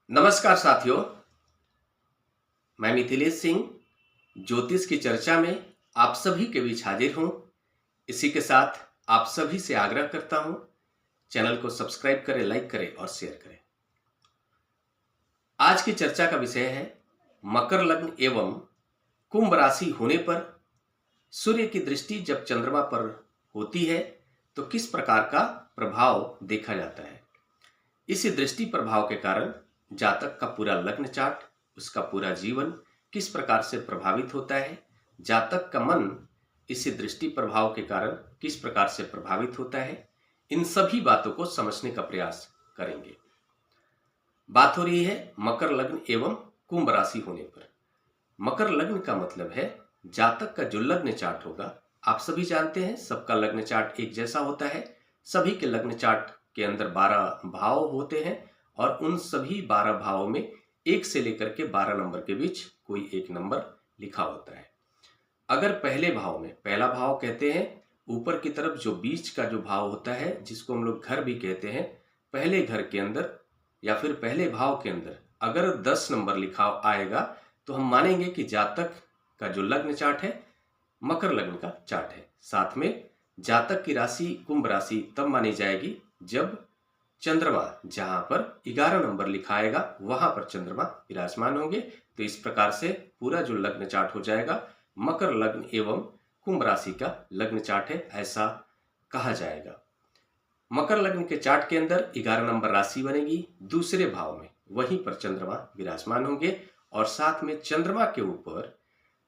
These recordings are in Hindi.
नमस्कार साथियों, मैं मिथिलेश सिंह ज्योतिष की चर्चा में आप सभी के बीच हाजिर हूं। इसी के साथ आप सभी से आग्रह करता हूं, चैनल को सब्सक्राइब करें, लाइक करें और शेयर करें। आज की चर्चा का विषय है मकर लग्न एवं कुंभ राशि होने पर सूर्य की दृष्टि जब चंद्रमा पर होती है तो किस प्रकार का प्रभाव देखा जाता है। इस दृष्टि प्रभाव के कारण जातक का पूरा लग्न चार्ट, उसका पूरा जीवन किस प्रकार से प्रभावित होता है, जातक का मन इस दृष्टि प्रभाव के कारण किस प्रकार से प्रभावित होता है, इन सभी बातों को समझने का प्रयास करेंगे। बात हो रही है मकर लग्न एवं कुंभ राशि होने पर। मकर लग्न का मतलब है जातक का जो लग्न चार्ट होगा। आप सभी जानते हैं सबका लग्न चार्ट एक जैसा होता है। सभी के लग्न चार्ट के अंदर 12 भाव होते हैं और उन सभी 12 भावों में 1 से लेकर के 12 नंबर के बीच कोई एक नंबर लिखा होता है। अगर पहले भाव में, पहला भाव कहते हैं ऊपर की तरफ जो बीच का जो भाव होता है, जिसको हम लोग घर भी कहते हैं, पहले घर के अंदर या फिर पहले भाव के अंदर अगर 10 नंबर लिखा आएगा तो हम मानेंगे कि जातक का जो लग्न चार्ट है मकर लग्न का चार्ट है। साथ में जातक की राशि कुंभ राशि तब मानी जाएगी जब चंद्रमा जहां पर 11 नंबर लिखा आएगा वहां पर चंद्रमा विराजमान होंगे। तो इस प्रकार से पूरा जो लग्न चार्ट हो जाएगा मकर लग्न एवं कुंभ राशि का लग्न चार्ट है, ऐसा कहा जाएगा। मकर लग्न के चार्ट के अंदर 11 नंबर राशि बनेगी, दूसरे भाव में वहीं पर चंद्रमा विराजमान होंगे और साथ में चंद्रमा के ऊपर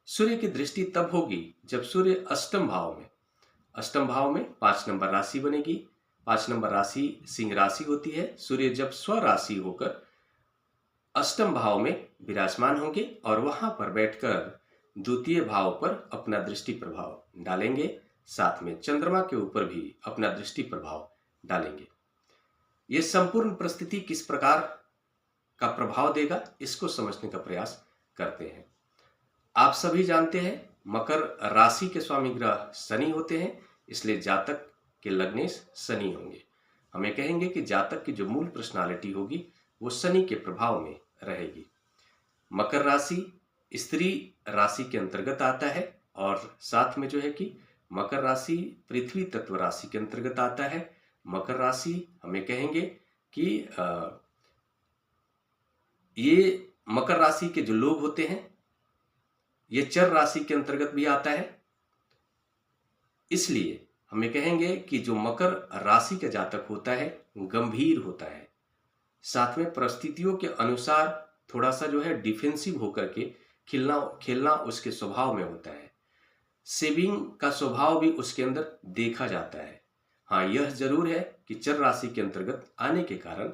सूर्य की दृष्टि तब होगी जब सूर्य अष्टम भाव में 5 नंबर राशि बनेगी। 5 नंबर राशि सिंह राशि होती है। सूर्य जब स्व राशि होकर अष्टम भाव में विराजमान होंगे और वहां पर बैठकर द्वितीय भाव पर अपना दृष्टि प्रभाव डालेंगे, साथ में चंद्रमा के ऊपर भी अपना दृष्टि प्रभाव डालेंगे। ये संपूर्ण परिस्थिति किस प्रकार का प्रभाव देगा, इसको समझने का प्रयास करते हैं। आप सभी जानते हैं मकर राशि के स्वामी ग्रह शनि होते हैं, इसलिए जातक के लग्नेश शनि होंगे। हमें कहेंगे कि जातक की जो मूल पर्सनालिटी होगी वो शनि के प्रभाव में रहेगी। मकर राशि स्त्री राशि के अंतर्गत आता है और साथ में जो है कि मकर राशि पृथ्वी तत्व राशि के अंतर्गत आता है। मकर राशि हमें कहेंगे कि ये मकर राशि के जो लोग होते हैं ये चर राशि के अंतर्गत भी आता है। इसलिए हमें कहेंगे कि जो मकर राशि का जातक होता है गंभीर होता है, साथ में परिस्थितियों के अनुसार थोड़ा सा जो है डिफेंसिव होकर के खेलना उसके स्वभाव में होता है। सेविंग का स्वभाव भी उसके अंदर देखा जाता है। हाँ, यह जरूर है कि चर राशि के अंतर्गत आने के कारण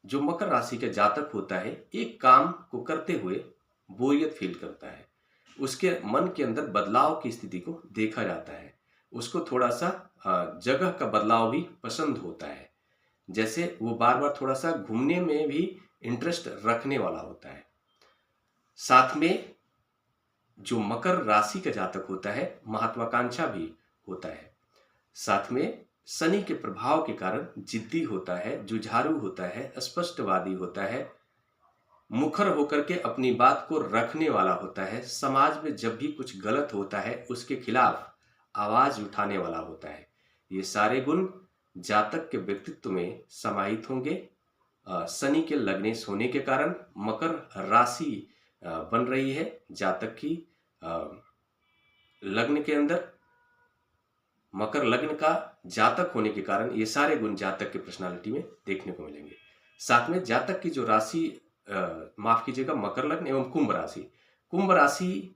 जो मकर राशि का जातक होता है एक काम को करते हुए बोरियत फील करता है। उसके मन के अंदर बदलाव की स्थिति को देखा जाता है। उसको थोड़ा सा जगह का बदलाव भी पसंद होता है। जैसे वो बार बार थोड़ा सा घूमने में भी इंटरेस्ट रखने वाला होता है। साथ में जो मकर राशि का जातक होता है महत्वाकांक्षा भी होता है। साथ में शनि के प्रभाव के कारण जिद्दी होता है, जुझारू होता है, स्पष्टवादी होता है, मुखर होकर के अपनी बात को रखने वाला होता है। समाज में जब भी कुछ गलत होता है उसके खिलाफ आवाज उठाने वाला होता है। ये सारे गुण जातक के व्यक्तित्व में समाहित होंगे। शनि के लग्नेश होने के कारण मकर राशि बन रही है जातक की लग्न के अंदर। मकर लग्न का जातक होने के कारण ये सारे गुण जातक की पर्सनालिटी में देखने को मिलेंगे। साथ में जातक की जो राशि माफ कीजिएगा मकर लग्न एवं कुंभ राशि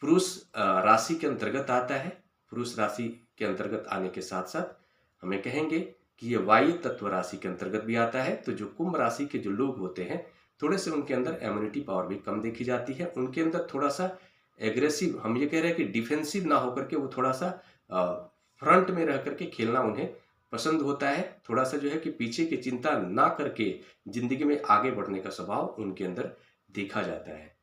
पुरुष राशि के अंतर्गत आता है। पुरुष राशि के अंतर्गत आने के साथ साथ हमें कहेंगे कि ये वायु तत्व राशि के अंतर्गत भी आता है। तो जो कुंभ राशि के जो लोग होते हैं थोड़े से उनके अंदर इम्यूनिटी पावर भी कम देखी जाती है। उनके अंदर थोड़ा सा एग्रेसिव, हम ये कह रहे हैं कि डिफेंसिव ना होकर के वो थोड़ा सा फ्रंट में रह करके खेलना उन्हें पसंद होता है। थोड़ा सा जो है कि पीछे की चिंता ना करके जिंदगी में आगे बढ़ने का स्वभाव उनके अंदर देखा जाता है।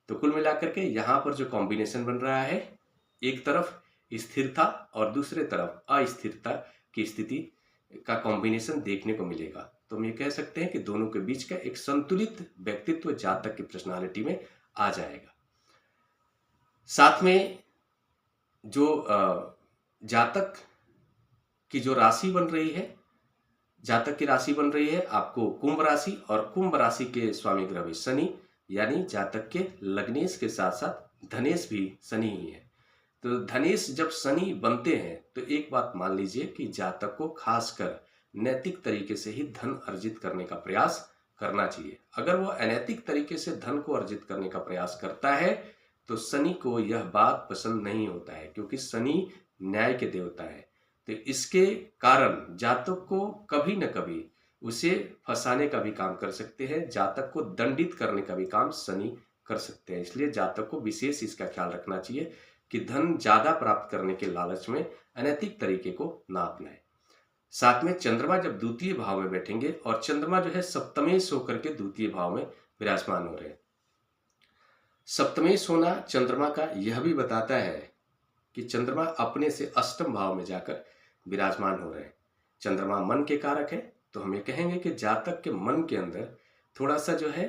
तो कुल मिलाकर के यहाँ पर जो कॉम्बिनेशन बन रहा है, एक तरफ स्थिरता और दूसरे तरफ अस्थिरता की स्थिति का कॉम्बिनेशन देखने को मिलेगा। तो हम ये कह सकते हैं कि दोनों के बीच का एक संतुलित व्यक्तित्व जातक की पर्सनालिटी में आ जाएगा। साथ में जो जातक की जो राशि बन रही है, जातक की राशि बन रही है आपको कुंभ राशि, और कुंभ राशि के स्वामी ग्रह भी शनि, यानी जातक के लग्नेश के साथ साथ धनेश भी शनि ही है। तो धनेश जब शनि बनते हैं तो एक बात मान लीजिए कि जातक को खासकर नैतिक तरीके से ही धन अर्जित करने का प्रयास करना चाहिए। अगर वो अनैतिक तरीके से धन को अर्जित करने का प्रयास करता है तो शनि को यह बात पसंद नहीं होता है, क्योंकि शनि न्याय के देवता है। तो इसके कारण जातक को कभी न कभी उसे फंसाने का भी काम कर सकते हैं, जातक को दंडित करने का भी काम शनि कर सकते हैं। इसलिए जातक को विशेष इसका ख्याल रखना चाहिए कि धन ज्यादा प्राप्त करने के लालच में अनैतिक तरीके को ना अपनाएं। साथ में चंद्रमा जब द्वितीय भाव में बैठेंगे, और चंद्रमा जो है सप्तमेश होकर के द्वितीय भाव में विराजमान हो रहे हैं। सप्तमेश होना चंद्रमा का यह भी बताता है कि चंद्रमा अपने से अष्टम भाव में जाकर विराजमान हो रहे हैं। चंद्रमा मन के कारक है, तो हम ये कहेंगे कि जातक के मन के अंदर थोड़ा सा जो है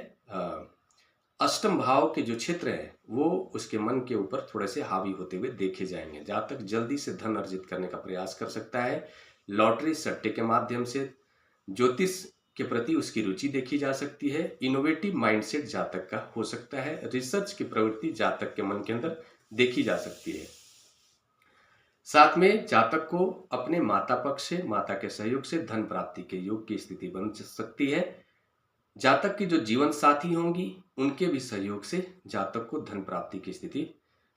अष्टम भाव के जो क्षेत्र है वो उसके मन के ऊपर थोड़े से हावी होते हुए देखे जाएंगे। जातक जल्दी से धन अर्जित करने का प्रयास कर सकता है, लॉटरी सट्टे के माध्यम से, ज्योतिष के प्रति उसकी रुचि देखी जा सकती है, इनोवेटिव माइंडसेट जातक का हो सकता है, रिसर्च की प्रवृत्ति जातक के मन के अंदर देखी जा सकती है। साथ में जातक को अपने माता पक्ष से, माता के सहयोग से धन प्राप्ति के योग की स्थिति बन सकती है। जातक की जो जीवन साथी होंगी उनके भी सहयोग से जातक को धन प्राप्ति की स्थिति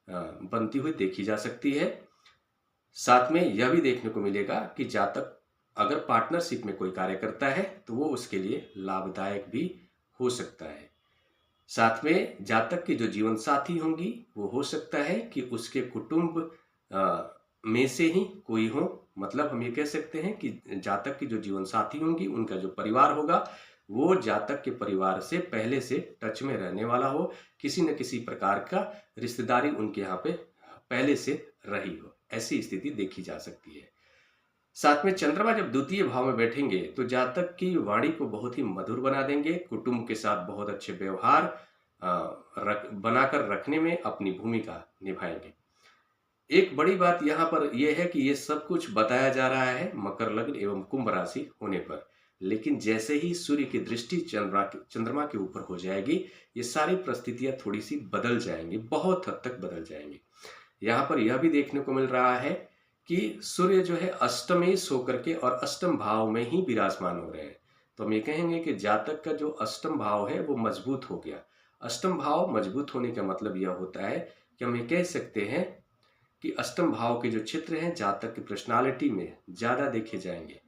बनती हुई देखी जा सकती है। साथ में यह भी देखने को मिलेगा कि जातक अगर पार्टनरशिप में कोई कार्य करता है तो वो उसके लिए लाभदायक भी हो सकता है। साथ में जातक की जो जीवन साथी होंगी वो हो सकता है कि उसके कुटुंब में से ही कोई हो, मतलब हम ये कह सकते हैं कि जातक की जो जीवन साथी होंगी उनका जो परिवार होगा वो जातक के परिवार से पहले से टच में रहने वाला हो, किसी न किसी प्रकार का रिश्तेदारी उनके यहाँ पे पहले से रही हो, ऐसी स्थिति देखी जा सकती है। साथ में चंद्रमा जब द्वितीय भाव में बैठेंगे तो जातक की वाणी को बहुत ही मधुर बना देंगे, कुटुंब के साथ बहुत अच्छे व्यवहार बनाकर रखने में अपनी भूमिका निभाएंगे। एक बड़ी बात यहाँ पर यह है कि ये सब कुछ बताया जा रहा है मकर लग्न एवं कुंभ राशि होने पर, लेकिन जैसे ही सूर्य की दृष्टि चंद्रमा के ऊपर हो जाएगी ये सारी परिस्थितियां थोड़ी सी बदल जाएंगी, बहुत हद तक बदल जाएंगी। यहाँ पर यह भी देखने को मिल रहा है कि सूर्य जो है अष्टमेश होकर के और अष्टम भाव में ही विराजमान हो रहे हैं। तो हम ये कहेंगे कि जातक का जो अष्टम भाव है वो मजबूत हो गया। अष्टम भाव मजबूत होने का मतलब यह होता है कि हम ये कह सकते हैं कि अष्टम भाव के जो क्षेत्र हैं जातक की पर्सनालिटी में ज्यादा देखे जाएंगे।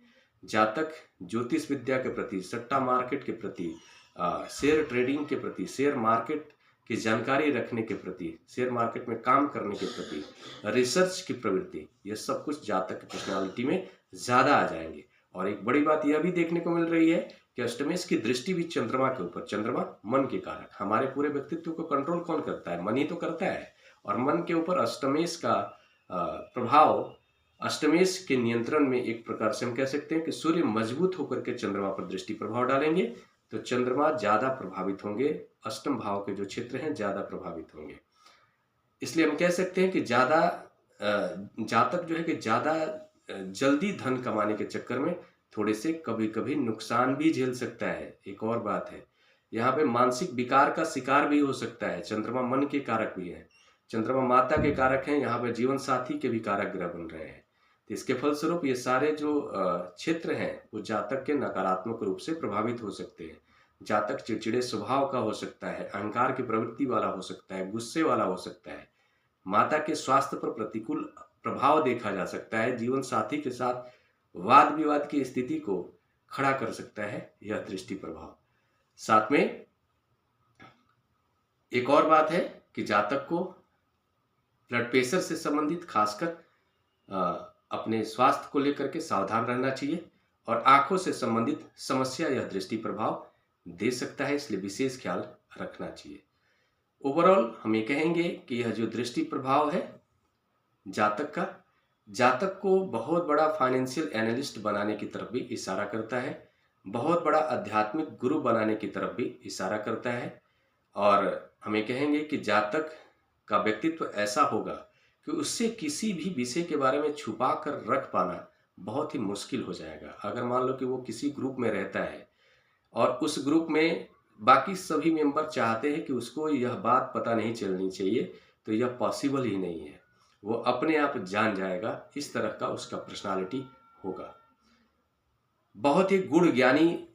जातक ज्योतिष विद्या के प्रति, सट्टा मार्केट के प्रति, शेयर ट्रेडिंग के प्रति, शेयर मार्केट की जानकारी रखने के प्रति, शेयर मार्केट में काम करने के प्रति, रिसर्च की प्रवृत्ति, यह सब कुछ जातक की पर्सनालिटी में ज्यादा आ जाएंगे। और एक बड़ी बात यह भी देखने को मिल रही है कि अष्टमेश की दृष्टि भी चंद्रमा के ऊपर, चंद्रमा मन के कारक, हमारे पूरे व्यक्तित्व को कंट्रोल कौन करता है? मन ही तो करता है। और मन के ऊपर अष्टमेश का प्रभाव, अष्टमेश के नियंत्रण में एक प्रकार से हम कह सकते हैं कि सूर्य मजबूत होकर के चंद्रमा पर दृष्टि प्रभाव डालेंगे तो चंद्रमा ज्यादा प्रभावित होंगे, अष्टम भाव के जो क्षेत्र हैं ज्यादा प्रभावित होंगे। इसलिए हम कह सकते हैं कि ज्यादा जातक जो है कि ज्यादा जल्दी धन कमाने के चक्कर में थोड़े से कभी कभी नुकसान भी झेल सकता है। एक और बात है, यहाँ पे मानसिक विकार का शिकार भी हो सकता है। चंद्रमा मन के कारक भी है, चंद्रमा माता के कारक हैं, यहाँ पे जीवन साथी के भी कारक ग्रह बन रहे हैं। तो इसके फलस्वरूप ये सारे जो क्षेत्र हैं वो जातक के नकारात्मक रूप से प्रभावित हो सकते हैं। जातक चिड़चिड़े स्वभाव का हो सकता है, अहंकार की प्रवृत्ति वाला हो सकता है, गुस्से वाला हो सकता है, माता के स्वास्थ्य पर प्रतिकूल प्रभाव देखा जा सकता है, जीवन साथी के साथ वाद विवाद की स्थिति को खड़ा कर सकता है यह दृष्टि प्रभाव। साथ में एक और बात है कि जातक को ब्लड प्रेशर से संबंधित खासकर अपने स्वास्थ्य को लेकर के सावधान रहना चाहिए, और आंखों से संबंधित समस्या यह दृष्टि प्रभाव दे सकता है, इसलिए विशेष ख्याल रखना चाहिए। ओवरऑल हम ये कहेंगे कि यह जो दृष्टि प्रभाव है जातक का, जातक को बहुत बड़ा फाइनेंशियल एनालिस्ट बनाने की तरफ भी इशारा करता है। बहुत बड़ा आध्यात्मिक गुरु बनाने की तरफ भी इशारा करता है। और हमें कहेंगे कि जातक का व्यक्तित्व ऐसा होगा कि उससे किसी भी विषय के बारे में छुपा कर रख पाना बहुत ही मुश्किल हो जाएगा। अगर मान लो कि वो किसी ग्रुप में रहता है और उस ग्रुप में बाकी सभी मेंबर चाहते हैं कि उसको यह बात पता नहीं चलनी चाहिए, तो यह पॉसिबल ही नहीं है। वो अपने आप जान जाएगा, इस तरह का उसका पर्सनालिटी होगा। बहुत ही गुण ज्ञानी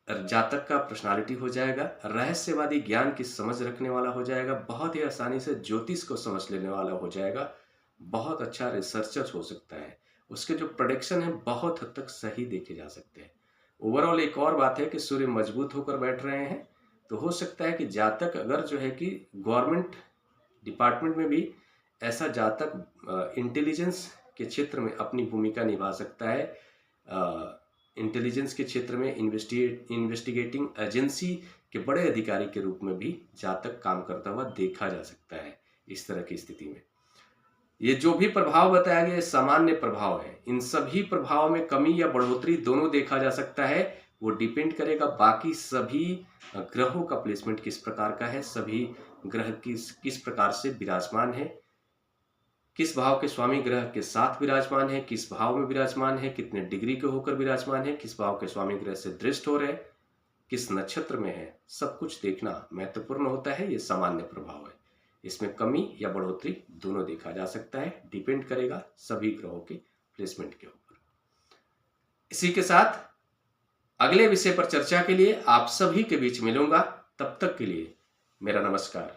जातक का पर्सनालिटी हो जाएगा। रहस्यवादी ज्ञान की समझ रखने वाला हो जाएगा। बहुत ही आसानी से ज्योतिष को समझ लेने वाला हो जाएगा। बहुत अच्छा रिसर्चर हो सकता है। उसके जो प्रेडिक्शन है बहुत हद तक सही देखे जा सकते हैं। ओवरऑल एक और बात है कि सूर्य मजबूत होकर बैठ रहे हैं, तो हो सकता है कि जातक अगर जो है कि गवर्नमेंट डिपार्टमेंट में भी ऐसा जातक इंटेलिजेंस के क्षेत्र में अपनी भूमिका निभा सकता है। इंटेलिजेंस के क्षेत्र में इन्वेस्टिगेटिंग एजेंसी के बड़े अधिकारी के रूप में भी जातक काम करता हुआ देखा जा सकता है। इस तरह की स्थिति में ये जो भी प्रभाव बताया गया सामान्य प्रभाव है। इन सभी प्रभावों में कमी या बढ़ोतरी दोनों देखा जा सकता है। वो डिपेंड करेगा बाकी सभी ग्रहों का प्लेसमेंट किस प्रकार का है, सभी ग्रह किस प्रकार से विराजमान है, किस भाव के स्वामी ग्रह के साथ विराजमान है, किस भाव में विराजमान है, कितने डिग्री के होकर विराजमान है, किस भाव के स्वामी ग्रह से दृष्ट हो रहे, किस नक्षत्र में है, सब कुछ देखना महत्वपूर्ण होता है। ये सामान्य प्रभाव है। इसमें कमी या बढ़ोतरी दोनों देखा जा सकता है। डिपेंड करेगा सभी ग्रहों के प्लेसमेंट के ऊपर। इसी के साथ अगले विषय पर चर्चा के लिए आप सभी के बीच मिलूंगा। तब तक के लिए मेरा नमस्कार।